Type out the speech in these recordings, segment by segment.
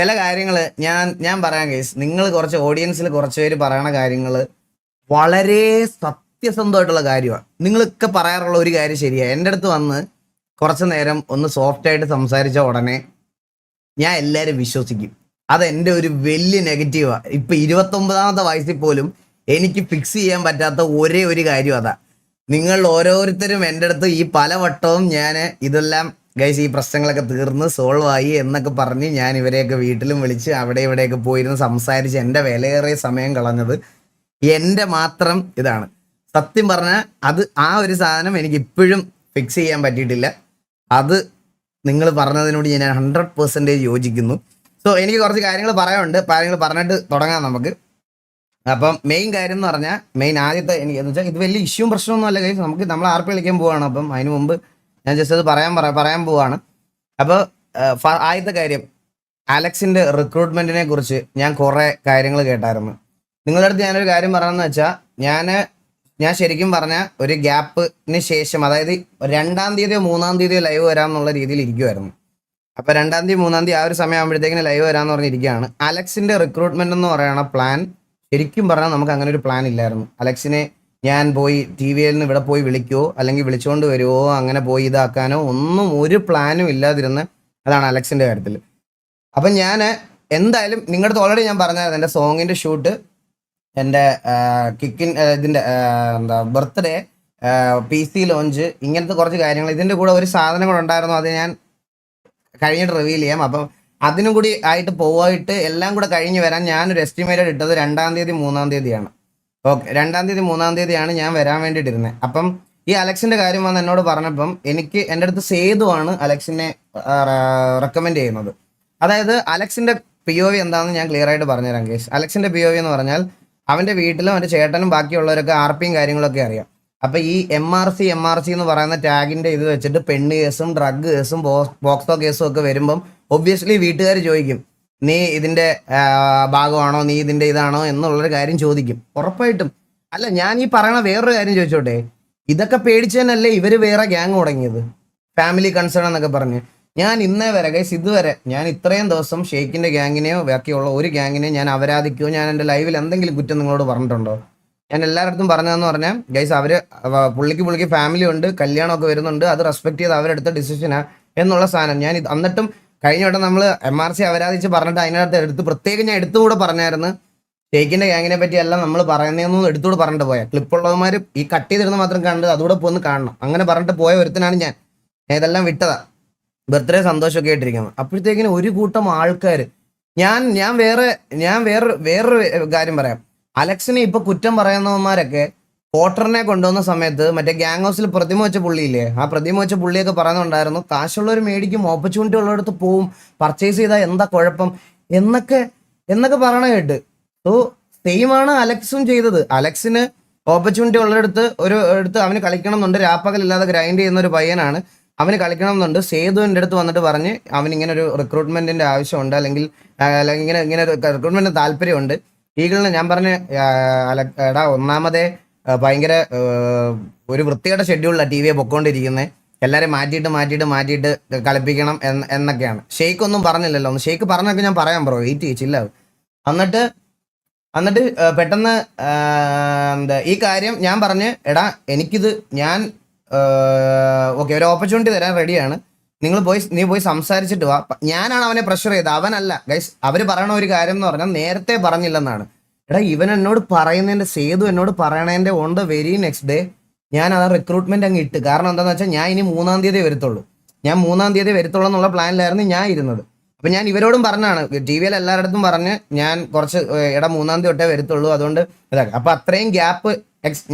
ചില കാര്യങ്ങൾ ഞാൻ പറയാം കേസ്, നിങ്ങൾ കുറച്ച് ഓഡിയൻസിൽ കുറച്ച് പേര് പറയണ കാര്യങ്ങൾ വളരെ സത്യസന്ധമായിട്ടുള്ള കാര്യമാണ്. നിങ്ങളൊക്കെ പറയാറുള്ള ഒരു കാര്യം ശരിയാണ്. എൻ്റെ അടുത്ത് വന്ന് കുറച്ച് നേരം ഒന്ന് സോഫ്റ്റ് ആയിട്ട് സംസാരിച്ച ഉടനെ ഞാൻ എല്ലാവരും വിശ്വസിക്കും. അതെൻ്റെ ഒരു വലിയ നെഗറ്റീവാണ്. ഇപ്പം 29ാമത്തെ വയസ്സിൽ പോലും എനിക്ക് ഫിക്സ് ചെയ്യാൻ പറ്റാത്ത ഒരേ ഒരു കാര്യം അതാ. നിങ്ങൾ ഓരോരുത്തരും എൻ്റെ അടുത്ത് ഈ പലവട്ടവും ഞാൻ ഇതെല്ലാം ഗൈസ് ഈ പ്രശ്നങ്ങളൊക്കെ തീർന്ന് സോൾവ് ആയി എന്നൊക്കെ പറഞ്ഞ് ഞാൻ ഇവരെയൊക്കെ വീട്ടിലും വിളിച്ച് അവിടെ ഇവിടെയൊക്കെ പോയിരുന്ന് സംസാരിച്ച് എൻ്റെ വിലയേറിയ സമയം കളഞ്ഞത് എൻ്റെ മാത്രം ഇതാണ്. സത്യം പറഞ്ഞാൽ അത് ആ ഒരു സാധനം എനിക്ക് ഇപ്പോഴും ഫിക്സ് ചെയ്യാൻ പറ്റിയിട്ടില്ല. അത് നിങ്ങൾ പറഞ്ഞതിനോട് ഞാൻ 100% യോജിക്കുന്നു. സോ എനിക്ക് കുറച്ച് കാര്യങ്ങൾ പറയാനുണ്ട്. കാര്യങ്ങൾ പറഞ്ഞിട്ട് തുടങ്ങാം നമുക്ക്. അപ്പം മെയിൻ കാര്യം എന്ന് പറഞ്ഞാൽ ആദ്യത്തെ എനിക്ക് എന്ന് വെച്ചാൽ ഇത് വലിയ ഇഷ്യൂവും പ്രശ്നമൊന്നും അല്ല കൈസ്. നമ്മൾ ആർപ്പ് കളിക്കാൻ പോവാണ്. അപ്പം അതിന് മുമ്പ് ഞാൻ ജസ്റ്റ് അത് പറയാൻ പോവാണ്. അപ്പോൾ ആദ്യത്തെ കാര്യം, അലക്സിൻ്റെ റിക്രൂട്ട്മെൻറ്റിനെ കുറിച്ച് ഞാൻ കുറേ കാര്യങ്ങൾ കേട്ടായിരുന്നു. നിങ്ങളുടെ അടുത്ത് ഞാനൊരു കാര്യം പറയാമെന്ന് വെച്ചാൽ ഞാൻ ശരിക്കും പറഞ്ഞാൽ ഒരു ഗ്യാപ്പിന് ശേഷം, അതായത് 2-ാം തീയതിയോ 3-ാം തീയതിയോ ലൈവ് വരാമെന്നുള്ള രീതിയിൽ ഇരിക്കുമായിരുന്നു. അപ്പോൾ 2-ാം തീയതി 3-ാം തീയതി ആ ഒരു സമയം ആകുമ്പോഴത്തേക്കിന് ലൈവ് വരാമെന്ന് പറഞ്ഞിരിക്കുകയാണ്. അലക്സിൻ്റെ റിക്രൂട്ട്മെൻ്റ് എന്ന് പറയുന്ന പ്ലാൻ ശരിക്കും പറഞ്ഞാൽ നമുക്ക് അങ്ങനെ ഒരു പ്ലാൻ ഇല്ലായിരുന്നു. അലക്സിനെ ഞാൻ പോയി TVയിൽ നിന്ന് ഇവിടെ പോയി വിളിക്കുമോ അല്ലെങ്കിൽ വിളിച്ചുകൊണ്ട് വരുമോ അങ്ങനെ പോയി ഇതാക്കാനോ ഒന്നും ഒരു പ്ലാനും ഇല്ലാതിരുന്ന് അതാണ് അലക്സിൻ്റെ കാര്യത്തിൽ. അപ്പം ഞാൻ എന്തായാലും നിങ്ങളുടെ അടുത്ത് ഓൾറെഡി ഞാൻ പറഞ്ഞായിരുന്നു എൻ്റെ സോങ്ങിൻ്റെ ഷൂട്ട്, എൻ്റെ ഇതിൻ്റെ ബർത്ത്ഡേ, PC ലോഞ്ച്, ഇങ്ങനത്തെ കുറച്ച് കാര്യങ്ങൾ, ഇതിൻ്റെ കൂടെ ഒരു സാധനം കൂടെ ഉണ്ടായിരുന്നു. അത് ഞാൻ കഴിഞ്ഞിട്ട് റിവീൽ ചെയ്യാം. അപ്പം അതിനും കൂടി ആയിട്ട് പോയിട്ട് എല്ലാം കൂടെ കഴിഞ്ഞ് വരാൻ ഞാനൊരു എസ്റ്റിമേറ്റഡ് ഇട്ടത് 2-ാം തീയതി 3-ാം തീയതിയാണ്. ഓക്കെ, 2-ാം തീയതി 3-ാം തീയതിയാണ് ഞാൻ വരാൻ വേണ്ടിയിട്ടിരുന്നത്. അപ്പം ഈ അലക്സിൻ്റെ കാര്യം വന്ന് എന്നോട് പറഞ്ഞപ്പം എൻ്റെ അടുത്ത് സേതുവാണ് അലക്സിനെ റെക്കമെൻഡ് ചെയ്യുന്നത്. അതായത് അലക്സിൻ്റെ POV എന്താണെന്ന് ഞാൻ ക്ലിയർ ആയിട്ട് പറഞ്ഞുതരാം കേസ്. അലക്സിൻ്റെ POV എന്ന് പറഞ്ഞാൽ അവൻ്റെ വീട്ടിലും അവൻ്റെ ചേട്ടനും ബാക്കിയുള്ളവരൊക്കെ RPയും കാര്യങ്ങളൊക്കെ അറിയാം. അപ്പോൾ ഈ MRC എന്ന് പറയുന്ന ടാഗിൻ്റെ ഇത് വെച്ചിട്ട് പെണ്ണ് കേസും ഡ്രഗ് കേസും പോക്സോ കേസും ഒക്കെ വരുമ്പം ഒബ്വിയസ്ലി വീട്ടുകാർ ചോദിക്കും, നീ ഇതിൻ്റെ ഭാഗമാണോ, നീ ഇതിൻ്റെ ഇതാണോ എന്നുള്ളൊരു കാര്യം ചോദിക്കും ഉറപ്പായിട്ടും. അല്ല, ഞാൻ ഈ പറയണ വേറൊരു കാര്യം ചോദിച്ചോട്ടെ, ഇതൊക്കെ പേടിച്ച് തന്നെയല്ലേ ഇവർ വേറെ ഗ്യാങ് തുടങ്ങിയത്, ഫാമിലി കൺസേൺ എന്നൊക്കെ പറഞ്ഞ്. ഞാൻ ഇന്നേ വരെ ഗൈസ് ഇതുവരെ ഞാൻ ഇത്രയും ദിവസം ഷെയ്ക്കിൻ്റെ ഗ്യാങ്ങിനെയോ ബാക്കിയുള്ള ഒരു ഗ്യാങ്ങിനെയോ ഞാൻ അപരാധിക്കുകയോ ഞാൻ എൻ്റെ ലൈവിൽ എന്തെങ്കിലും കുറ്റം നിങ്ങളോട് പറഞ്ഞിട്ടുണ്ടോ? ഞാൻ എല്ലായിടത്തും പറഞ്ഞതെന്ന് പറഞ്ഞാൽ ഗൈസ് അവർ പുള്ളിക്ക് ഫാമിലി ഉണ്ട്, കല്യാണമൊക്കെ വരുന്നുണ്ട്, അത് റെസ്പെക്ട് ചെയ്ത് അവരെടുത്ത ഡിസിഷനാണ് എന്നുള്ള സാധനം ഞാൻ എന്നിട്ടും കഴിഞ്ഞ വട്ടം നമ്മൾ MRC അപരാധിച്ച് പറഞ്ഞിട്ട് അതിനകത്ത് പ്രത്യേകം ഞാൻ എടുത്തുകൂടെ പറഞ്ഞായിരുന്നു, ഷെയ്ക്കിൻ്റെ ഗ്യാങ്ങിനെ പറ്റിയല്ല നമ്മൾ പറയുന്നതെന്നും എടുത്തുകൂടെ പറഞ്ഞിട്ട് പോയാൽ ക്ലിപ്പുള്ളവന്മാർ ഈ കട്ട് ചെയ്തിരുന്ന മാത്രം കണ്ട് അതുകൂടെ പോന്ന് കാണണം. അങ്ങനെ പറഞ്ഞിട്ട് പോയ ഒരുത്തനാണ് ഞാൻ. ഇതെല്ലാം വിട്ടതാ ബർത്ത്ഡേ സന്തോഷമൊക്കെ ആയിട്ടിരിക്കുന്നത്. അപ്പോഴത്തേക്കിനും ഒരു കൂട്ടം ആൾക്കാർ ഞാൻ വേറൊരു കാര്യം പറയാം. അലക്സിനെ ഇപ്പൊ കുറ്റം പറയുന്നവന്മാരൊക്കെ പോട്ടറിനെ കൊണ്ടുവന്ന സമയത്ത് മറ്റേ ഗ്യാങ് ഹൗസിൽ പ്രതിമ വെച്ച പുള്ളിയില്ലേ, ആ പ്രതിമ വെച്ച പുള്ളിയൊക്കെ പറയുന്നുണ്ടായിരുന്നു, കാശുള്ളവർ മേടിക്കും, ഓപ്പർച്യൂണിറ്റി ഉള്ളിടത്ത് പോവും, പർച്ചേസ് ചെയ്താൽ എന്താ കുഴപ്പം എന്നൊക്കെ പറയണ കേട്ട്. സോ സെയിമാണ് അലക്സും ചെയ്തത്. അലക്സിന് ഓപ്പർച്യൂണിറ്റി ഉള്ളിടത്ത് എടുത്ത് അവന് കളിക്കണം എന്നുണ്ട്, രാപ്പകലില്ലാതെ ഗ്രൈൻഡ് ചെയ്യുന്ന ഒരു പയ്യനാണ്, അവന് കളിക്കണം എന്നുണ്ട്. സേതുവിൻ്റെ അടുത്ത് വന്നിട്ട് പറഞ്ഞ് അവനിങ്ങനെ ഒരു റിക്രൂട്ട്മെന്റിന്റെ ആവശ്യമുണ്ട്, അല്ലെങ്കിൽ ഇങ്ങനെ ഒരു റിക്രൂട്ട്മെന്റിന് താല്പര്യമുണ്ട്. ഈഗിളിന് ഞാൻ പറഞ്ഞ് എടാ ഒന്നാമതേ ഭയങ്കര ഒരു വൃത്തികെട്ട ഷെഡ്യൂളിലാണ് TVയെ പൊക്കോണ്ടിരിക്കുന്നത്, എല്ലാവരെയും മാറ്റിയിട്ട് കളിപ്പിക്കണം എന്നൊക്കെയാണ്. ഷെയ്ക്ക് ഒന്നും പറഞ്ഞില്ലല്ലോ. ഷെയ്ക്ക് പറഞ്ഞൊക്കെ ഞാൻ പറയാം ബ്രോ, വെയിറ്റ് ചെയ്യിച്ചില്ല. എന്നിട്ട് പെട്ടെന്ന് ഈ കാര്യം ഞാൻ പറഞ്ഞ് എടാ എനിക്കിത് ഞാൻ ഓക്കെ ഒരു ഓപ്പർച്യൂണിറ്റി തരാൻ റെഡിയാണ്, നീ പോയി സംസാരിച്ചിട്ട് വാ. ഞാനാണ് അവനെ പ്രഷർ ചെയ്തത്, അവനല്ല ഗൈസ്. അവർ പറയണ ഒരു കാര്യം എന്ന് പറഞ്ഞാൽ നേരത്തെ പറഞ്ഞില്ലെന്നാണ്. എടാ ഇവൻ എന്നോട് പറയുന്നതിൻ്റെ, സേതു എന്നോട് പറയണതിൻ്റെ on the very next day ഞാൻ ആ റിക്രൂട്ട്മെന്റ് അങ്ങ് ഇട്ട്. കാരണം എന്താണെന്ന് വെച്ചാൽ ഞാൻ ഇനി 3-ാം തീയതി വരത്തുള്ളൂ എന്നുള്ള പ്ലാനിലായിരുന്നു ഞാൻ ഇരുന്നത്. അപ്പം ഞാൻ ഇവരോടും പറഞ്ഞാണ്, TVയിൽ എല്ലാവരുടെ പറഞ്ഞ് ഞാൻ കുറച്ച് 3-ാം തീയതി തൊട്ടേ വരത്തുള്ളൂ, അതുകൊണ്ട് ഇതാക്കാം. അപ്പം അത്രയും ഗ്യാപ്പ്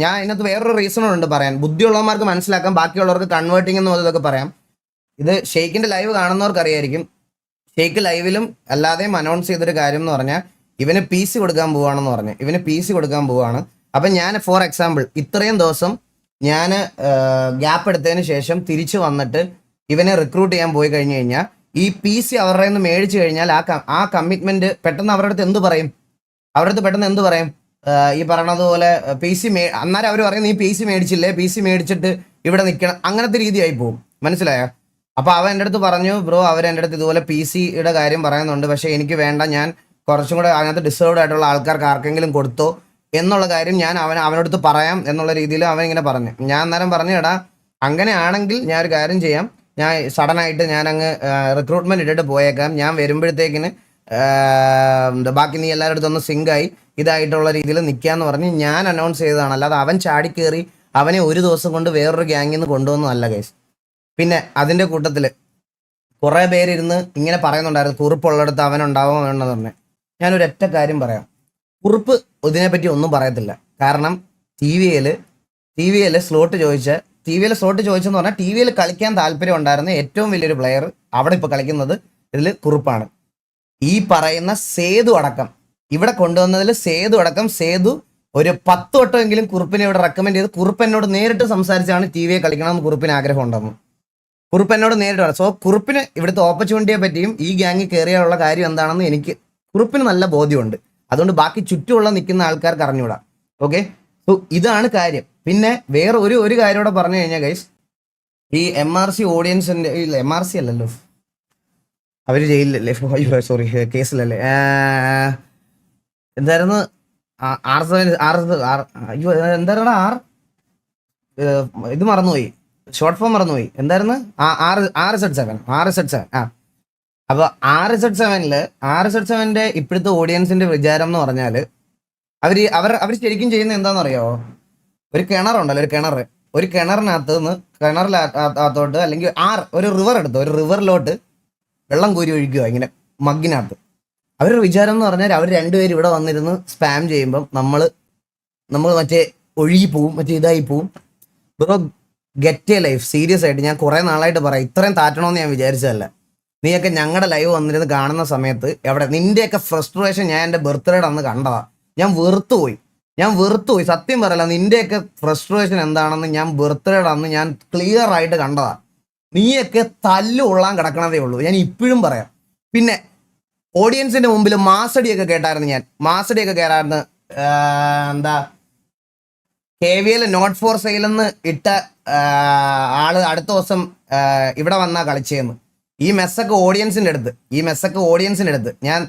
ഞാൻ ഇതിനകത്ത് വേറൊരു റീസണുണ്ട് പറയാൻ, ബുദ്ധിയുള്ളവന്മാർക്ക് മനസ്സിലാക്കാം, ബാക്കിയുള്ളവർക്ക് കൺവേർട്ടിംഗ് എന്ന് ഇതൊക്കെ പറയാം. ഇത് ഷെയ്ക്കിൻ്റെ ലൈവ് കാണുന്നവർക്ക് അറിയായിരിക്കും. ഷെയ്ക്ക് ലൈവിലും അല്ലാതെയും അനൗൺസ് ചെയ്തൊരു കാര്യം എന്ന് പറഞ്ഞാൽ ഇവന് PC കൊടുക്കാൻ പോവുകയാണ്. അപ്പം ഞാൻ ഫോർ എക്സാമ്പിൾ ഇത്രയും ദിവസം ഞാൻ ഗ്യാപ്പ് എടുത്തതിന് ശേഷം തിരിച്ചു വന്നിട്ട് ഇവനെ റിക്രൂട്ട് ചെയ്യാൻ പോയി കഴിഞ്ഞ് കഴിഞ്ഞാൽ ഈ PC അവരുടെ നിന്ന് മേടിച്ചു കഴിഞ്ഞാൽ ആ കമ്മിറ്റ്മെന്റ് പെട്ടെന്ന് അവരുടെ അടുത്ത് എന്ത് പറയും? ഈ പറയണതുപോലെ അന്നേരം അവർ പറയും നീ PC മേടിച്ചില്ലേ, PC മേടിച്ചിട്ട് ഇവിടെ നിൽക്കണം, അങ്ങനത്തെ രീതിയായി പോകും. മനസ്സിലായോ? അപ്പൊ അവൻ എൻ്റെ അടുത്ത് പറഞ്ഞു, ബ്രോ അവർ എൻ്റെ അടുത്ത് ഇതുപോലെ പി സിയുടെ കാര്യം പറയുന്നുണ്ട്, പക്ഷെ എനിക്ക് വേണ്ട, ഞാൻ കുറച്ചും കൂടെ അതിനകത്ത് ഡിസേർവ്ഡ് ആയിട്ടുള്ള ആൾക്കാർക്ക് ആർക്കെങ്കിലും കൊടുത്തോ എന്നുള്ള കാര്യം ഞാൻ അവനടുത്ത് പറയാം എന്നുള്ള രീതിയിൽ അവൻ ഇങ്ങനെ പറഞ്ഞു. ഞാൻ അന്നേരം പറഞ്ഞു, എടാ അങ്ങനെയാണെങ്കിൽ ഞാൻ ഒരു കാര്യം ചെയ്യാം, ഞാൻ സഡനായിട്ട് ഞാൻ അങ്ങ് റിക്രൂട്ട്മെന്റ് ഇട്ടിട്ട് പോയേക്കാം, ഞാൻ വരുമ്പോഴത്തേക്കിന് ബാക്കി നീ എല്ലാവരുടെ അടുത്തൊന്ന് സിങ്കായി ഇതായിട്ടുള്ള രീതിയിൽ നിൽക്കാന്ന് പറഞ്ഞ് ഞാൻ അനൗൺസ് ചെയ്തതാണ്. അല്ലാതെ അവൻ ചാടിക്കേറി അവനെ ഒരു ദിവസം കൊണ്ട് വേറൊരു ഗ്യാങ്ങിൽ നിന്ന് കൊണ്ടുവന്നതല്ല ഗൈസ്. പിന്നെ അതിൻ്റെ കൂട്ടത്തിൽ കുറേ പേരിരുന്ന് ഇങ്ങനെ പറയുന്നുണ്ടായിരുന്നു കുറിപ്പുള്ളിടത്ത് അവനുണ്ടാവും എന്ന് പറഞ്ഞ്. ഞാനൊരു ഒറ്റ കാര്യം പറയാം, കുറിപ്പ് ഇതിനെപ്പറ്റി ഒന്നും പറയത്തില്ല. കാരണം ടി വിയിൽ സ്ലോട്ട് ചോദിച്ചെന്ന് പറഞ്ഞാൽ ടി വിയിൽ കളിക്കാൻ താല്പര്യം ഉണ്ടായിരുന്ന ഏറ്റവും വലിയൊരു പ്ലെയർ അവിടെ ഇപ്പോൾ കളിക്കുന്നത് ഇതിൽ കുറിപ്പാണ്. ഈ പറയുന്ന സേതു അടക്കം ഇവിടെ കൊണ്ടുവന്നതിൽ സേതു ഒരു 10 വട്ടമെങ്കിലും കുറിപ്പിനെ ഇവിടെ റെക്കമെൻഡ് ചെയ്ത് കുറിപ്പ് എന്നോട് നേരിട്ട് സംസാരിച്ചാണ് ടി വിയെ കളിക്കണമെന്ന് കുറിപ്പിന് ആഗ്രഹം ഉണ്ടെന്ന്. കുറിപ്പ് എന്നോട് നേരിട്ട് പറഞ്ഞു. സോ കുറിപ്പിന് ഇവിടുത്തെ ഓപ്പർച്യൂണിറ്റിയെ പറ്റിയും ഈ ഗ്യാങ്ങിൽ കയറിയുള്ള കാര്യം എന്താണെന്ന് എനിക്ക് കുറിപ്പിന് നല്ല ബോധ്യമുണ്ട്. അതുകൊണ്ട് ബാക്കി ചുറ്റുമുള്ള നിൽക്കുന്ന ആൾക്കാർക്ക് അറിഞ്ഞൂടാ. ഓക്കെ, സോ ഇതാണ് കാര്യം. പിന്നെ വേറെ ഒരു കാര്യം കൂടെ പറഞ്ഞു കഴിഞ്ഞാൽ ഗൈസ്, ഈ MRC ഓഡിയൻസിന്റെ ഇല്ല, MRC അല്ലല്ലോ, അവര് ജയിലിലല്ലേ, സോറി കേസിലല്ലേ, എന്തായിരുന്നു എന്തായിരുന്നു ഇത് മറന്നുപോയി, ഷോർട്ട് ഫോം മറന്നുപോയി, എന്തായിരുന്നു RZ7. അപ്പൊ RZ7ന്റെ ഇപ്പോഴത്തെ ഓഡിയൻസിന്റെ വിചാരം എന്ന് പറഞ്ഞാല് അവർ ശരിക്കും ചെയ്യുന്ന എന്താണെന്നറിയാമോ? ഒരു കിണറുണ്ടല്ലോ, ഒരു കിണറിനകത്തോട്ട് അല്ലെങ്കിൽ ഒരു റിവറിലോട്ട് വെള്ളം കോരി ഒഴിക്കുക ഇങ്ങനെ മഗ്ഗിനകത്ത്. അവരുടെ വിചാരം എന്ന് പറഞ്ഞാൽ അവർ രണ്ടുപേരും ഇവിടെ വന്നിരുന്ന് സ്പാം ചെയ്യുമ്പം നമ്മൾ മറ്റേ ഒഴുകിപ്പോവും, മറ്റേ ഇതായി പോവും. Bro get A life, serious ആയിട്ട് ഞാൻ കുറേ നാളായിട്ട് പറയാം, ഇത്രയും താറ്റണമെന്ന് ഞാൻ വിചാരിച്ചതല്ല. നീയൊക്കെ ഞങ്ങളുടെ ലൈവ് വന്നിരുന്ന് കാണുന്ന സമയത്ത് നിന്റെയൊക്കെ ഫ്രസ്ട്രേഷൻ ഞാൻ എൻ്റെ ബർത്ത്ഡേയുടെ അന്ന് കണ്ടതാ. ഞാൻ വെറുത്തുപോയി സത്യം പറയല്ല. നിന്റെയൊക്കെ ഫ്രസ്ട്രേഷൻ എന്താണെന്ന് ഞാൻ ബർത്ത്ഡേയുടെ അന്ന് ഞാൻ ക്ലിയർ ആയിട്ട് കണ്ടതാ. നീയൊക്കെ തല്ലു കൊള്ളാൻ കിടക്കണതേ ഉള്ളൂ, ഞാൻ ഇപ്പോഴും പറയാം. പിന്നെ ഓഡിയൻസിന്റെ മുമ്പിൽ മാസടിയൊക്കെ കേട്ടായിരുന്നു എന്താ KVL നോട്ട് ഫോർ സെയിൽ എന്ന് ഇട്ട ആള് അടുത്ത ദിവസം ഇവിടെ വന്നാ കളിച്ചേന്ന്. ഈ മെസ്സൊക്കെ ഓഡിയൻസിന്റെ അടുത്ത് ഞാൻ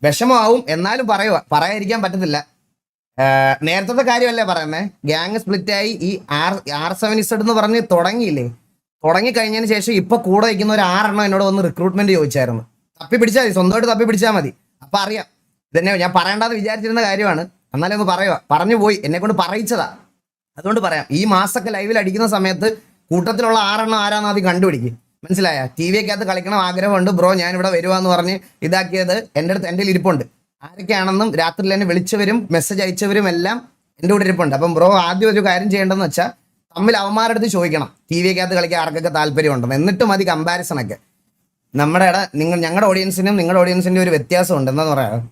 വിഷമമാവും, എന്നാലും പറയാതിരിക്കാൻ പറ്റത്തില്ല. നേരത്തെ കാര്യമല്ലേ പറയുന്നത്, ഗ്യാങ് സ്പ്ലിറ്റായി ഈ R7Z എന്ന് പറഞ്ഞ് തുടങ്ങിക്കഴിഞ്ഞതിന് ശേഷം ഇപ്പൊ കൂടെ വയ്ക്കുന്ന ഒരു 6 എണ്ണം എന്നോട് വന്ന് റിക്രൂട്ട്മെന്റ് ചോദിച്ചായിരുന്നു. സ്വന്തമായിട്ട് തപ്പി പിടിച്ചാൽ മതി. അപ്പൊ അറിയാം, ഇതന്നെ ഞാൻ പറയേണ്ടെന്ന് വിചാരിച്ചിരുന്ന കാര്യമാണ്, എന്നാലും ഒന്ന് പറഞ്ഞു പോയി, എന്നെ കൊണ്ട് പറയിച്ചതാ. അതുകൊണ്ട് പറയാം, ഈ മാസൊക്കെ ലൈവിൽ അടിക്കുന്ന സമയത്ത് കൂട്ടത്തിലുള്ള 6 എണ്ണം ആരാന്ന് ആദ്യം കണ്ടുപിടിക്കും. മനസ്സിലായ? TV-ക്കകത്ത് കളിക്കണം ആഗ്രഹമുണ്ട് ബ്രോ, ഞാൻ ഇവിടെ വരുവാന്ന് പറഞ്ഞ് ഇതാക്കിയത് എൻ്റെ ഇരിപ്പുണ്ട്. ആരൊക്കെയാണെന്നും രാത്രിയിൽ എന്നെ വിളിച്ചവരും മെസ്സേജ് അയച്ചവരും എല്ലാം എൻ്റെ കൂടെ ഇരിപ്പുണ്ട്. അപ്പം ബ്രോ ആദ്യം ഒരു കാര്യം ചെയ്യേണ്ടതെന്ന് വെച്ചാൽ തമ്മിൽ അവന്മാരുടെ അടുത്ത് ചോദിക്കണം TV-ക്കകത്ത് കളിക്കാൻ ആർക്കൊക്കെ താല്പര്യമുണ്ടെന്ന്. എന്നിട്ട് മതി കമ്പാരിസണൊക്കെ. ഞങ്ങളുടെ ഓഡിയൻസിനും നിങ്ങളുടെ ഓഡിയൻസിൻ്റെ ഒരു വ്യത്യാസമുണ്ട്. എന്താന്ന് പറയാം,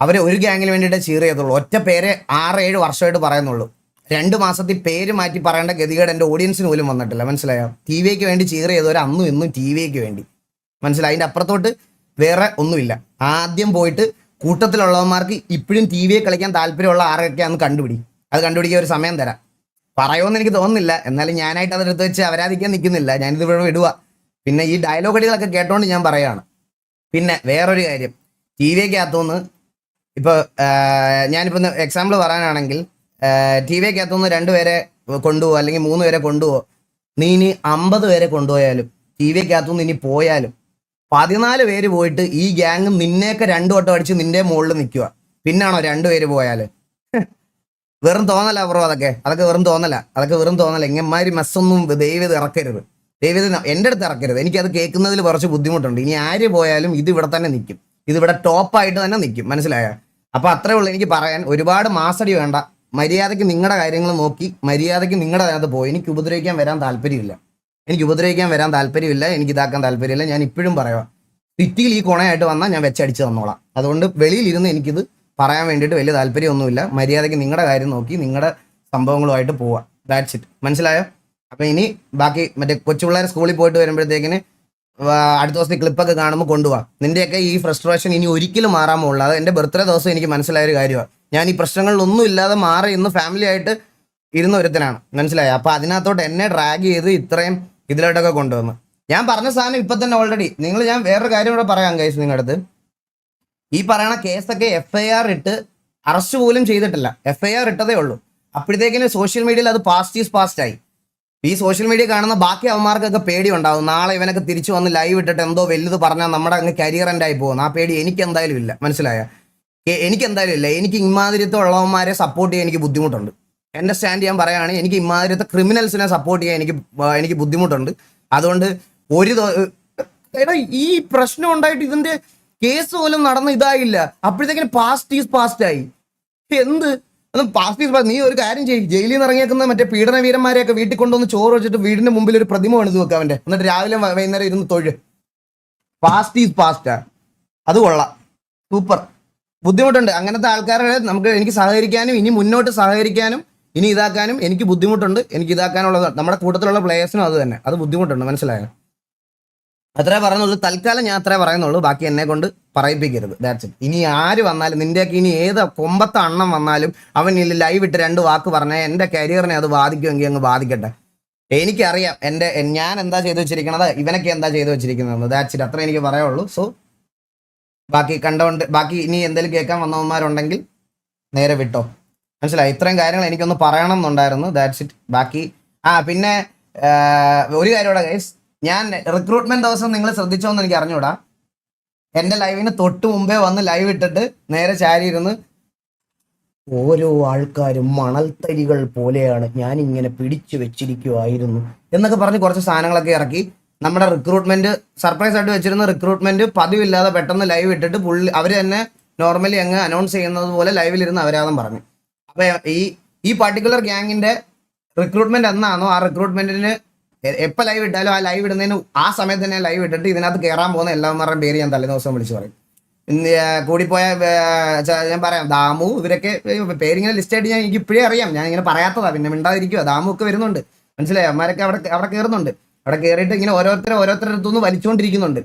അവർ ഒരു ഗ്യാങ്ങിന് വേണ്ടിയിട്ട് ചീർ ചെയ്തുള്ളൂ, ഒറ്റ പേരെ 6-7 വർഷമായിട്ട് പറയുന്നുള്ളൂ. 2 മാസത്തിൽ പേര് മാറ്റി പറയേണ്ട ഗതികേട് എൻ്റെ ഓഡിയൻസിന് പോലും വന്നിട്ടില്ല. മനസ്സിലായോ? TV-ക്ക് വേണ്ടി ചീർ ചെയ്തവർ അന്നും ഇന്നും TV-ക്ക് വേണ്ടി. മനസ്സിലായി? അതിൻ്റെ അപ്പുറത്തോട്ട് വേറെ ഒന്നുമില്ല. ആദ്യം പോയിട്ട് കൂട്ടത്തിലുള്ളവന്മാർക്ക് ഇപ്പോഴും TV-യെ കളിക്കാൻ താല്പര്യമുള്ള ആരൊക്കെയാണെന്ന് അത് കണ്ടുപിടിക്കാൻ ഒരു സമയം തരാം. പറയുമെന്ന് എനിക്ക് തോന്നുന്നില്ല, എന്നാലും ഞാനായിട്ട് അതെടുത്ത് വെച്ച് അവരാധിക്കാൻ നിൽക്കുന്നില്ല, ഞാനിത് ഇവിടെ വിടുക. പിന്നെ ഈ ഡയലോഗടികളൊക്കെ കേട്ടോണ്ട് ഞാൻ പറയുകയാണ്. പിന്നെ വേറൊരു കാര്യം, TV-ക്കകത്തുനിന്ന് ഇപ്പോൾ ഞാനിപ്പോൾ എക്സാമ്പിൾ പറയാനാണെങ്കിൽ TV-ക്കകത്തുനിന്ന് 2 പേരെ കൊണ്ടുപോകുക അല്ലെങ്കിൽ 3 പേരെ കൊണ്ടുപോകുക, നീ ഇനി 50 പേരെ കൊണ്ടുപോയാലും TV-ക്കകത്തുനിന്ന് ഇനി പോയാലും 14 പേര് പോയിട്ട് ഈ ഗ്യാങ് നിന്നെയൊക്കെ 2 വട്ടം അടിച്ച് നിന്റെ മുകളിൽ നിൽക്കുക. പിന്നാണോ 2 പേര് പോയാൽ? വെറും തോന്നല ബ്രോ, അതൊക്കെ വെറും തോന്നല. ഇങ്ങന്മാര് മെസ്സൊന്നും ദൈവം ഇറക്കരുത്, എൻ്റെ അടുത്ത് ഇറക്കരുത്. എനിക്കത് കേൾക്കുന്നതിൽ കുറച്ച് ബുദ്ധിമുട്ടുണ്ട്. ഇനി ആര് പോയാലും ഇത് ഇവിടെ തന്നെ നിൽക്കും, ഇതിവിടെ ടോപ്പായിട്ട് തന്നെ നിൽക്കും. മനസ്സിലായോ? അപ്പൊ അത്രേ ഉള്ളൂ എനിക്ക് പറയാൻ. ഒരുപാട് മാസടി വേണ്ട, മര്യാദയ്ക്ക് നിങ്ങളുടെ കാര്യങ്ങൾ നോക്കി മര്യാദയ്ക്ക് നിങ്ങളുടെ അതിനകത്ത് പോയി. എനിക്ക് ഉപദ്രവിക്കാൻ വരാൻ താല്പര്യമില്ല, എനിക്ക് ഇതാക്കാൻ താല്പര്യമില്ല. ഞാൻ ഇപ്പോഴും പറയാം, സിറ്റിയിൽ ഈ കൊണയായിട്ട് വന്നാൽ ഞാൻ വെച്ചടിച്ച് തന്നോളാം. അതുകൊണ്ട് വെളിയിലിരുന്ന് എനിക്കിത് പറയാൻ വേണ്ടിയിട്ട് വലിയ താല്പര്യമൊന്നുമില്ല. മര്യാദയ്ക്ക് നിങ്ങളുടെ കാര്യം നോക്കി നിങ്ങളുടെ സംഭവങ്ങളുമായിട്ട് പോവാം. That's it. മനസ്സിലായോ? അപ്പൊ ഇനി ബാക്കി മറ്റേ കൊച്ചുപിള്ളേർ സ്കൂളിൽ പോയിട്ട് വരുമ്പോഴത്തേക്കിന് അടുത്ത ദിവസത്തെ ക്ലിപ്പൊക്കെ കാണുമ്പോൾ കൊണ്ടുപോകാം. നിന്റെയൊക്കെ ഈ ഫ്രസ്ട്രേഷൻ ഇനി ഒരിക്കലും മാറാൻ പോകുള്ളൂ. അത് എൻ്റെ ബർത്ത്ഡേ ദിവസം എനിക്ക് മനസ്സിലായ ഒരു കാര്യമാണ്. ഞാൻ ഈ പ്രശ്നങ്ങളിലൊന്നും ഇല്ലാതെ മാറി ഇന്ന് ഫാമിലി ആയിട്ട് ഇരുന്ന ഒരുത്തനാണ്. മനസ്സിലായോ? അപ്പൊ അതിനകത്തോട്ട് എന്നെ ഡ്രാഗ് ചെയ്ത് ഇത്രയും ഇതിലോട്ടൊക്കെ കൊണ്ടുവന്നു. ഞാൻ പറഞ്ഞ സാധനം ഇപ്പൊ തന്നെ ഓൾറെഡി ഞാൻ വേറൊരു കാര്യം കൂടെ പറയാം ഗൈസ് നിങ്ങളുടെ അടുത്ത്. ഈ പറയണ കേസൊക്കെ FIR ഇട്ട് അറസ്റ്റ് പോലും ചെയ്തിട്ടില്ല, FIR ഇട്ടതേ ഉള്ളൂ. അപ്പോഴത്തേക്കിന് സോഷ്യൽ മീഡിയയിൽ അത് പാസ്റ്റ് ആയി. ഈ സോഷ്യൽ മീഡിയ കാണുന്ന ബാക്കി അവന്മാർക്കൊക്കെ പേടി ഉണ്ടാവും, നാളെ ഇവനൊക്കെ തിരിച്ചു വന്ന് ലൈവ് ഇട്ടിട്ട് എന്തോ വലുത് പറഞ്ഞാൽ നമ്മുടെ അങ്ങ് കരിയർ എൻ്റെ ആയി പോകുന്നു. ആ പേടി എനിക്ക് എന്തായാലും ഇല്ല, മനസ്സിലായ? എനിക്ക് എന്തായാലും ഇല്ല. എനിക്ക് ഇമാതിരത്തെ ഉള്ളവന്മാരെ സപ്പോർട്ട് ചെയ്യാൻ എനിക്ക് ബുദ്ധിമുട്ടുണ്ട്. എൻ്റെ സ്റ്റാൻഡ് ചെയ്യാൻ പറയുകയാണെങ്കിൽ എനിക്ക് ഇമാതിരത്തെ ക്രിമിനൽസിനെ സപ്പോർട്ട് ചെയ്യാൻ എനിക്ക് ബുദ്ധിമുട്ടുണ്ട്. അതുകൊണ്ട് എടാ ഈ പ്രശ്നം ഉണ്ടായിട്ട് ഇതിന്റെ കേസ് പോലും നടന്ന് ഇതായില്ല, അപ്പോഴത്തേക്കിന് പാസ്റ്റ് ആയി. എന്ത് നീ ഒരു കാര്യം ചെയ്യും, ജയിലിൽ നിന്ന് ഇറങ്ങിയേക്കുന്ന മറ്റേ പീഡന വീരന്മാരെയൊക്കെ വീട്ടിൽ കൊണ്ടുവന്ന് ചോറ് വെച്ചിട്ട് വീടിന്റെ മുമ്പിൽ ഒരു പ്രതിമ പണിത് വെക്കുക അവന്റെ, എന്നിട്ട് രാവിലെ വൈകുന്നേരം ഇരുന്ന് തൊഴു. പാസ്റ്റാ. അത് കൊള്ളാം, സൂപ്പർ. ബുദ്ധിമുട്ടുണ്ട് അങ്ങനത്തെ ആൾക്കാരെ എനിക്ക് സഹകരിക്കാനും ഇനി മുന്നോട്ട് സഹകരിക്കാനും ഇനി ഇതാക്കാനും എനിക്ക് ബുദ്ധിമുട്ടുണ്ട്. എനിക്ക് ഇതാക്കാനുള്ള നമ്മുടെ കൂട്ടത്തിലുള്ള പ്ലേയേഴ്സിനും അത് തന്നെ, അത് ബുദ്ധിമുട്ടുണ്ട്, മനസ്സിലായോ? അത്രേ പറയുന്നുള്ളൂ തൽക്കാലം. ഞാൻ അത്രേ പറയുന്നുള്ളൂ, ബാക്കി എന്നെ കൊണ്ട് പറയിപ്പിക്കരുത്. That's it. ഇനി ആര് വന്നാലും നിന്റെയൊക്കെ ഇനി ഏത് കൊമ്പത്തെ അണ്ണം വന്നാലും അവൻ ലൈവ് ഇട്ട് 2 വാക്ക് പറഞ്ഞാൽ എൻ്റെ കരിയറിനെ അത് ബാധിക്കുമെങ്കിൽ അങ്ങ് ബാധിക്കട്ടെ. എനിക്കറിയാം ഞാൻ എന്താ ചെയ്തു വെച്ചിരിക്കണത്, ഇവനൊക്കെ എന്താ ചെയ്തു വെച്ചിരിക്കുന്നത്. That's it. അത്രേ എനിക്ക് പറയാനുള്ളൂ. സോ ബാക്കി ഇനി എന്തെങ്കിലും കേൾക്കാൻ വന്നവന്മാരുണ്ടെങ്കിൽ നേരെ വിട്ടോ, മനസ്സിലായി? ഇത്രയും കാര്യങ്ങൾ എനിക്കൊന്ന് പറയണം എന്നുണ്ടായിരുന്നു. That's it. ബാക്കി പിന്നെ ഒരു കാര്യം കൂടെ ഗൈസ്, ഞാൻ റിക്രൂട്ട്മെന്റ് ദിവസം നിങ്ങൾ ശ്രദ്ധിച്ചോന്ന് എനിക്ക് അറിഞ്ഞൂടാ. എൻ്റെ ലൈവിന് തൊട്ട് മുമ്പേ വന്ന് ലൈവ് ഇട്ടിട്ട് നേരെ ചാരി ഇരുന്ന് ഓരോ ആൾക്കാരും മണൽത്തരികൾ പോലെയാണ്, ഞാൻ ഇങ്ങനെ പിടിച്ചു വെച്ചിരിക്കുമായിരുന്നു എന്നൊക്കെ പറഞ്ഞ് കുറച്ച് സാധനങ്ങളൊക്കെ ഇറക്കി. നമ്മുടെ റിക്രൂട്ട്മെന്റ് സർപ്രൈസ് ആയിട്ട് വെച്ചിരുന്ന റിക്രൂട്ട്മെന്റ് പതിവില്ലാതെ പെട്ടെന്ന് ലൈവ് ഇട്ടിട്ട് അവർ തന്നെ നോർമലി അങ്ങ് അനൗൺസ് ചെയ്യുന്നത് പോലെ ലൈവിലിരുന്ന് അവരാധം പറഞ്ഞു. അപ്പൊ ഈ പർട്ടിക്കുലർ ഗ്യാങ്ങിന്റെ റിക്രൂട്ട്മെന്റ് എന്നാണോ ആ റിക്രൂട്ട്മെന്റിന് എപ്പോൾ ലൈവ് ഇട്ടാലും ആ ലൈവ് ഇടുന്നതിന് ആ സമയത്ത് തന്നെ ലൈവ് ഇട്ടിട്ട് ഇതിനകത്ത് കയറാൻ പോകുന്ന എല്ലാവരുടെയും പേര് ഞാൻ തലേദിവസം വിളിച്ചു പറയും. കൂടിപ്പോയ ഞാൻ പറയാം, ദാമു ഇവരൊക്കെ പേരിങ്ങനെ ലിസ്റ്റ് ആയിട്ട് എനിക്ക് ഇപ്പോഴേ അറിയാം. ഞാൻ ഇങ്ങനെ പറയാത്തതാ, പിന്നെ മിണ്ടാതിരിക്കുക. ദാമു ഒക്കെ വരുന്നുണ്ട്, മനസ്സിലായി? അമ്മമാരൊക്കെ അവിടെ കയറുന്നുണ്ട്. അവിടെ കയറിയിട്ട് ഇങ്ങനെ ഓരോരുത്തരുടെ അടുത്തുനിന്ന് വലിച്ചുകൊണ്ടിരിക്കുന്നുണ്ട്.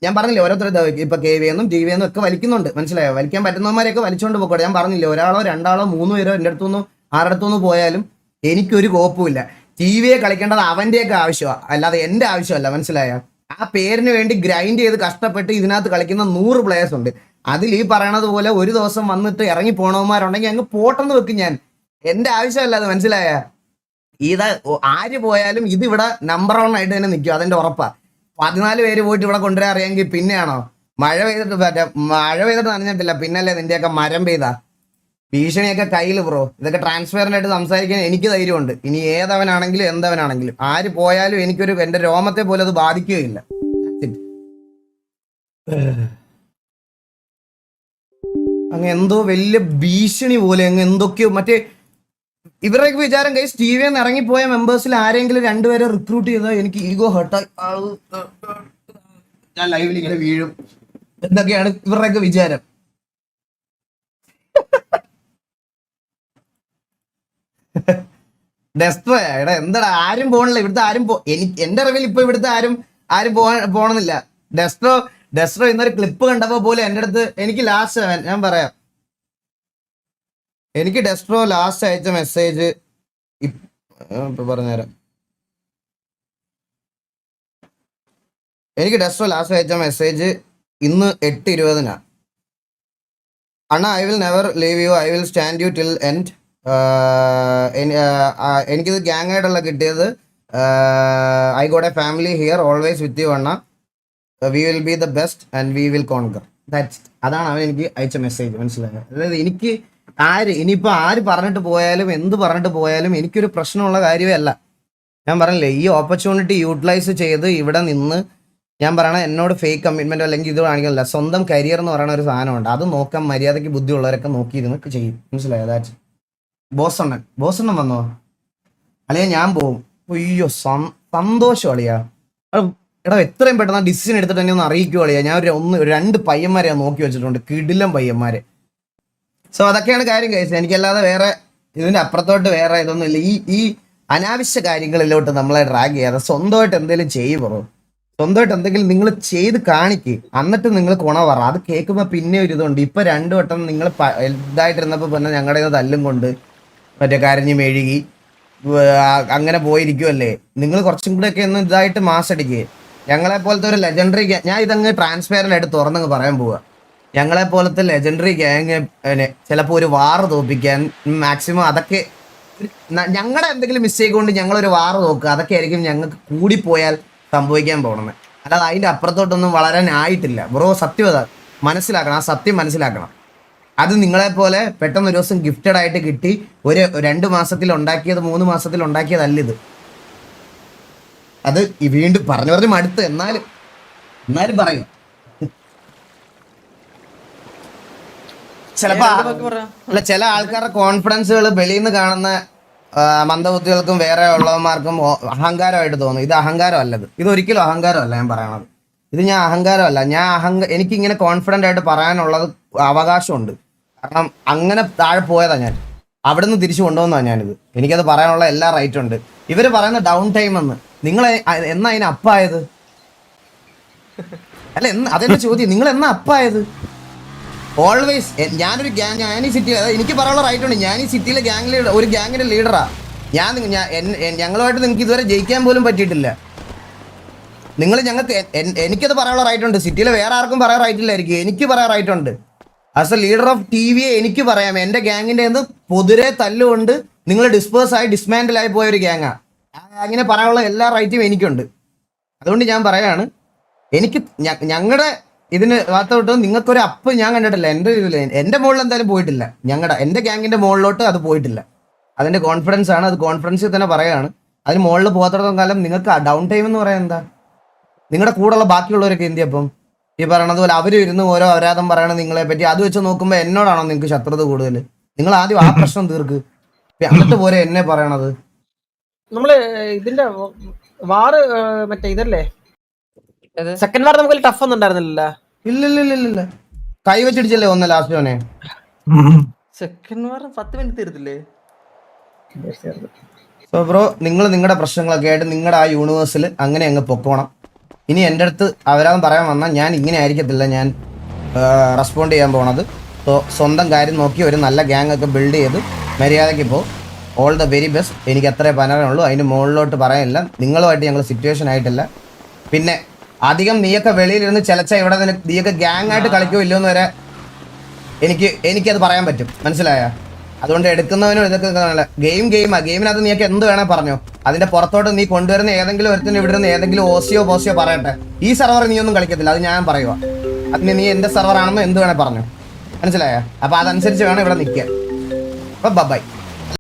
ഞാൻ പറഞ്ഞില്ലേ, ഇപ്പൊ KV എന്നും TV എന്നും ഒക്കെ വലിക്കുന്നുണ്ട്, മനസ്സിലായോ? വലിക്കാൻ പറ്റുന്നവന്മാരെയൊക്കെ വലിച്ചുകൊണ്ട് പോയിക്കോട്ടെ. ഞാൻ പറഞ്ഞില്ലേ, 1 2 3 പേരോ എൻ്റെ അടുത്തുനിന്ന് ആരുടെ പോയാലും എനിക്കൊരു കോപ്പുമില്ല. TV കളിക്കേണ്ടത് അവൻ്റെയൊക്കെ ആവശ്യമാണ്, അല്ലാതെ എൻ്റെ ആവശ്യമല്ല, മനസ്സിലായോ? ആ പേരിന് വേണ്ടി ഗ്രൈൻഡ് ചെയ്ത് കഷ്ടപ്പെട്ട് ഇതിനകത്ത് കളിക്കുന്ന 100 പ്ലേയേഴ്സ് ഉണ്ട്. അതിൽ ഈ പറയണത് പോലെ ഒരു ദിവസം വന്നിട്ട് ഇറങ്ങി പോണവന്മാരുണ്ടെങ്കിൽ അങ്ങ് പോട്ടെന്ന് വെക്കും. ഞാൻ എൻ്റെ ആവശ്യമല്ല അത്, മനസ്സിലായ? ആര് പോയാലും ഇത് ഇവിടെ നമ്പർ 1 ആയിട്ട് തന്നെ നിൽക്കും, അതെന്റെ ഉറപ്പാ. 14 പേര് പോയിട്ട് ഇവിടെ കൊണ്ടുവരാൻ അറിയാമെങ്കിൽ പിന്നെയാണോ? മഴ പെയ്തിട്ട് നനഞ്ഞിട്ടില്ല, പിന്നല്ലേ നിന്റെയൊക്കെ മരം പെയ്താ? ഭീഷണിയൊക്കെ കയ്യിൽ ബ്രോ. ഇതൊക്കെ ട്രാൻസ്പെറന്റ് ആയിട്ട് സംസാരിക്കാൻ എനിക്ക് ധൈര്യമുണ്ട്. ഇനി ഏതവനാണെങ്കിലും എന്തവനാണെങ്കിലും ആര് പോയാലും എൻ്റെ രോമത്തെ പോലെ അത് ബാധിക്കുകയില്ല. അങ്ങ് എന്തോ വലിയ ഭീഷണി പോലെ അങ്ങ് എന്തൊക്കെയോ മറ്റേ ഇവരുടെയൊക്കെ വിചാരം കൈസ് TV എന്ന് ഇറങ്ങിപ്പോയ മെമ്പേഴ്സിൽ ആരെങ്കിലും 2 പേരെ റിക്രൂട്ട് ചെയ്താൽ എനിക്ക് ഈഗോ ഹർട്ടായി ഞാൻ ലൈവിൽ ഇങ്ങനെ വീഴും എന്തൊക്കെയാണ് ഇവരുടെയൊക്കെ വിചാരം. ഡെസ്ട്രോയാ? എടാ എന്താടാ, ആരും പോകണില്ല ഇവിടുത്തെ, ആരും എന്റെ അറിവിൽ ഇപ്പൊ ഇവിടുത്തെ ആരും പോകണമെന്നില്ല. ഡെസ്ട്രോ ഇന്നൊരു ക്ലിപ്പ് കണ്ടപ്പോ പോലെ എൻ്റെ അടുത്ത് എനിക്ക് ലാസ്റ്റ് ഞാൻ പറയാം, എനിക്ക് ഡെസ്ട്രോ ലാസ്റ്റ് അയച്ച മെസ്സേജ് ഇപ്പൊ പറഞ്ഞുതരാം. എനിക്ക് ഡെസ്ട്രോ ലാസ്റ്റ് അയച്ച മെസ്സേജ് ഇന്ന് 8:20 അണ്ണ, I will never leave you, I will stand you till end. എനിക്കിത് ഗ്യാങ് ആയിട്ടുള്ള കിട്ടിയത്. I got a family here, always with you അണ്ണ, we will be the best and we will conquer. അതാണ് അവൻ എനിക്ക് അയച്ച മെസ്സേജ്, മനസ്സിലായത്? അതായത് എനിക്ക് ഇനിയിപ്പോൾ ആര് പറഞ്ഞിട്ട് പോയാലും എന്ത് പറഞ്ഞിട്ട് പോയാലും എനിക്കൊരു പ്രശ്നമുള്ള കാര്യമേ അല്ല. ഞാൻ പറഞ്ഞില്ലേ, ഈ ഓപ്പർച്യൂണിറ്റി യൂട്ടിലൈസ് ചെയ്ത് ഇവിടെ നിന്ന് ഞാൻ പറയണ എന്നോട് ഫേക്ക് കമ്മിറ്റ്മെൻറ്റോ അല്ലെങ്കിൽ ഇത് കാണിക്കുന്നില്ല. സ്വന്തം കരിയർ എന്ന് പറയുന്ന ഒരു സാധനമുണ്ട്, അത് നോക്കാൻ മര്യാദയ്ക്ക് ബുദ്ധിയുള്ളവരൊക്കെ നോക്കിയിരുന്ന് ചെയ്യും, മനസ്സിലായോ? ദാറ്റ് ബോസണ്ണൻ വന്നോ അളിയാ? ഞാൻ പോവും. അയ്യോ സന്തോഷം അളിയാ. എടാ എത്രയും പെട്ടെന്ന് ഡിസിഷൻ എടുത്തിട്ട് തന്നെ ഒന്ന് അറിയിക്കുമോ അളിയാ? ഞാൻ 2 പയ്യന്മാരെ നോക്കി വെച്ചിട്ടുണ്ട്, കിടിലം പയ്യന്മാരെ. സോ അതൊക്കെയാണ് കാര്യം കഴിച്ചത്. എനിക്കല്ലാതെ വേറെ ഇതിന്റെ അപ്പുറത്തോട്ട് വേറെ ഇതൊന്നും ഇല്ല. ഈ അനാവശ്യ കാര്യങ്ങളിലോട്ട് നമ്മളെ ഡ്രാഗ് ചെയ്യാതെ സ്വന്തമായിട്ട് എന്തെങ്കിലും ചെയ്യുമോ? സ്വന്തമായിട്ട് എന്തെങ്കിലും നിങ്ങൾ ചെയ്ത് കാണിക്ക്, എന്നിട്ട് നിങ്ങൾ കുണ പറ. അത് കേൾക്കുമ്പോൾ പിന്നെ ഒരു ഇതുണ്ട്. ഇപ്പൊ 2 വട്ടം നിങ്ങൾ ഇതായിട്ടിരുന്നപ്പോൾ പിന്നെ ഞങ്ങളുടെ തല്ലും കൊണ്ട് മറ്റേ കരഞ്ഞ് മെഴുകി അങ്ങനെ പോയിരിക്കുമല്ലേ. നിങ്ങൾ കുറച്ചും കൂടെ ഒക്കെ ഒന്ന് ഇതായിട്ട് മാസടിക്കുക. ഞങ്ങളെ പോലത്തെ ഒരു ലെജൻഡറി ഞാൻ ഇതങ്ങ് ട്രാൻസ്പെയറൻ്റ് ആയിട്ട് തുറന്നങ്ങ് പറയാൻ പോവുക. ഞങ്ങളെ പോലത്തെ ലെജൻഡറി ഗ്യാങ് ചിലപ്പോൾ ഒരു വാറ് തോപ്പിക്കാൻ മാക്സിമം അതൊക്കെ ഞങ്ങളുടെ എന്തെങ്കിലും മിസ്റ്റേക്ക് കൊണ്ട് ഞങ്ങളൊരു വാറ് നോക്കുക, അതൊക്കെ ആയിരിക്കും ഞങ്ങൾക്ക് കൂടിപ്പോയാൽ സംഭവിക്കാൻ പോകണമെന്ന്. അല്ലാതെ അതിൻ്റെ അപ്പുറത്തോട്ടൊന്നും വളരാനായിട്ടില്ല ബ്രോ. സത്യത മനസ്സിലാക്കണം, ആ സത്യം മനസ്സിലാക്കണം. അത് നിങ്ങളെപ്പോലെ പെട്ടെന്ന് ഒരു ദിവസം ഗിഫ്റ്റഡ് ആയിട്ട് കിട്ടി ഒരു 2 മാസത്തിൽ ഉണ്ടാക്കിയത് 3 മാസത്തിൽ ഉണ്ടാക്കിയതല്ല ഇത്. അത് വീണ്ടും പറഞ്ഞു മടുത്ത്, എന്നാലും പറയും. ചിലപ്പോ അല്ല, ചില ആൾക്കാരുടെ കോൺഫിഡൻസുകൾ വെളിയിൽ നിന്ന് കാണുന്ന മന്ദബുദ്ധികൾക്കും വേറെ ഉള്ളവന്മാർക്കും അഹങ്കാരമായിട്ട് തോന്നും. ഇത് അഹങ്കാരമല്ലത്, ഇതൊരിക്കലും അഹങ്കാരമല്ല. ഞാൻ പറയണത് ഇത് ഞാൻ അഹങ്കാരമല്ല. എനിക്കിങ്ങനെ കോൺഫിഡൻ്റ് ആയിട്ട് പറയാനുള്ളത് അവകാശമുണ്ട്. കാരണം അങ്ങനെ താഴെ പോയതാ ഞാൻ, അവിടെ നിന്ന് തിരിച്ചു കൊണ്ടുവന്നതാണ് ഞാനിത്. എനിക്കത് പറയാനുള്ള എല്ലാ റൈറ്റും ഉണ്ട്. ഇവര് പറയുന്ന ഡൗൺ ടൈം എന്ന്, നിങ്ങൾ എന്നാ അതിന് അപ്പായത്? അല്ല, അതെന്റെ ചോദ്യം, നിങ്ങൾ എന്നാ അപ്പായത്? ഓൾവേസ് ഞാനൊരു ഗ്യാങ്, ഞാൻ ഈ സിറ്റി, എനിക്ക് പറയാനുള്ള റൈറ്റ് ഉണ്ട്. ഞാൻ ഈ സിറ്റിയിലെ ഒരു ഗ്യാങ്ങിന്റെ ലീഡറാ ഞാൻ. ഞങ്ങളുമായിട്ട് നിങ്ങൾക്ക് ഇതുവരെ ജയിക്കാൻ പോലും പറ്റിയിട്ടില്ല. ഞങ്ങൾക്ക് എനിക്കത് പറയാനുള്ള റൈറ്റ് ഉണ്ട്. സിറ്റിയിലെ വേറെ ആർക്കും പറയാൻ റൈറ്റ് ഇല്ലായിരിക്കും, എനിക്ക് പറയാൻ റൈറ്റ് ഉണ്ട്. ആസ് എ ലീഡർ ഓഫ് TVയെ എനിക്ക് പറയാം. എൻ്റെ ഗ്യാങ്ങിൻ്റെ നിന്ന് പൊതുരെ തല്ലുകൊണ്ട് നിങ്ങൾ ഡിസ്മാൻഡിലായി പോയ ഒരു ഗ്യാങ്ങാ. ആ ഗ്യാങ്ങിനെ പറയാനുള്ള എല്ലാ റൈറ്റും എനിക്കുണ്ട്. അതുകൊണ്ട് ഞാൻ പറയാണ്, എനിക്ക് ഞങ്ങളുടെ ഇതിന് ഭാഗത്തോട്ട് നിങ്ങൾക്കൊരു അപ്പ് ഞാൻ കണ്ടിട്ടില്ല. എൻ്റെ മുകളിൽ എന്തായാലും പോയിട്ടില്ല. എൻ്റെ ഗ്യാങ്ങിൻ്റെ മുകളിലോട്ട് അത് പോയിട്ടില്ല. അതിൻ്റെ കോൺഫിഡൻസ് ആണ്, അത് കോൺഫിഡൻസിൽ തന്നെ പറയുകയാണ്. അതിന് മുകളിൽ പോകാത്തോളം കാലം നിങ്ങൾക്ക് ഡൗൺ ടൈം എന്ന് പറയാൻ എന്താ? നിങ്ങളുടെ കൂടെയുള്ള ബാക്കിയുള്ളവരൊക്കെ എന്തി? അപ്പം ഈ പറയണത് പോലെ അവർ ഇരുന്ന് ഓരോ അപരാധം പറയണത് നിങ്ങളെ പറ്റി. അത് വെച്ച് നോക്കുമ്പോൾ എന്നോടാണോ നിങ്ങൾക്ക് ശത്രുത കൂടുതൽ? നിങ്ങൾ ആദ്യം ആ പ്രശ്നം തീർക്ക്, എന്നിട്ട് പോരെ എന്നെ പറയണത്. നമ്മള് ഇതിന്റെ വാറ് മറ്റേ ഇതല്ലേ, സെക്കൻഡ് വാർ നമുക്ക് ടഫ് ഒന്നും ഉണ്ടായിരുന്നില്ല. ഇല്ല, കൈ വെച്ചിടിച്ചല്ലേ ഒന്ന് ലാസ്റ്റ് ഓനെ. സെക്കൻഡ് വാർ 10 മിനിറ്റ് തീർത്തില്ലേ? സോ ബ്രോ, നിങ്ങൾ നിങ്ങളുടെ പ്രശ്നങ്ങളൊക്കെ ആയിട്ട് നിങ്ങളുടെ ആ യൂണിവേഴ്സിൽ അങ്ങനെ അങ്ങ് പൊക്കോണം. ഇനി എൻ്റെ അടുത്ത് അവരാന്ന് പറയാൻ വന്നാൽ ഞാൻ ഇങ്ങനെ ആയിരിക്കത്തില്ല ഞാൻ റെസ്പോണ്ട് ചെയ്യാൻ പോണത്. സോ സ്വന്തം കാര്യം നോക്കി ഒരു നല്ല ഗ്യാങ് ഒക്കെ ബിൽഡ് ചെയ്ത് മര്യാദയ്ക്ക് ഇപ്പോൾ ഓൾ ദ വെരി ബെസ്റ്റ്. എനിക്ക് അത്രേ പറയാനുള്ളൂ. അതിന് മുകളിലോട്ട് പറയാനില്ല. നിങ്ങളുമായിട്ട് ഞങ്ങൾ സിറ്റുവേഷൻ ആയിട്ടില്ല. പിന്നെ അധികം നീയൊക്കെ വെളിയിലിരുന്ന് ചിലച്ച ഇവിടെ നീയൊക്കെ ഗ്യാങ് ആയിട്ട് കളിക്കോ ഇല്ലയോന്ന് വരെ എനിക്കത് പറയാൻ പറ്റും, മനസ്സിലായ? അതുകൊണ്ട് എടുക്കുന്നവനും ഇതൊക്കെ ഗെയിമാ. ഗെയിമിനകത്ത് നീയൊക്കെ എന്ത് വേണേ പറഞ്ഞോ. അതിന്റെ പുറത്തോട്ട് നീ കൊണ്ടുവരുന്ന ഏതെങ്കിലും ഒരുത്തിന് ഇവിടെ നിന്ന് ഏതെങ്കിലും ഓസിയോ പോസിയോ പറയട്ടെ, ഈ സെർവർ നീ ഒന്നും കളിക്കത്തില്ല, അത് ഞാൻ പറയുക. അതിന് നീ എന്റെ സെർവർ ആണെന്ന് എന്ത് വേണേ പറഞ്ഞു, മനസ്സിലായ? അപ്പൊ അതനുസരിച്ച് വേണം ഇവിടെ നിൽക്കാൻ. അപ്പൊ ബൈ.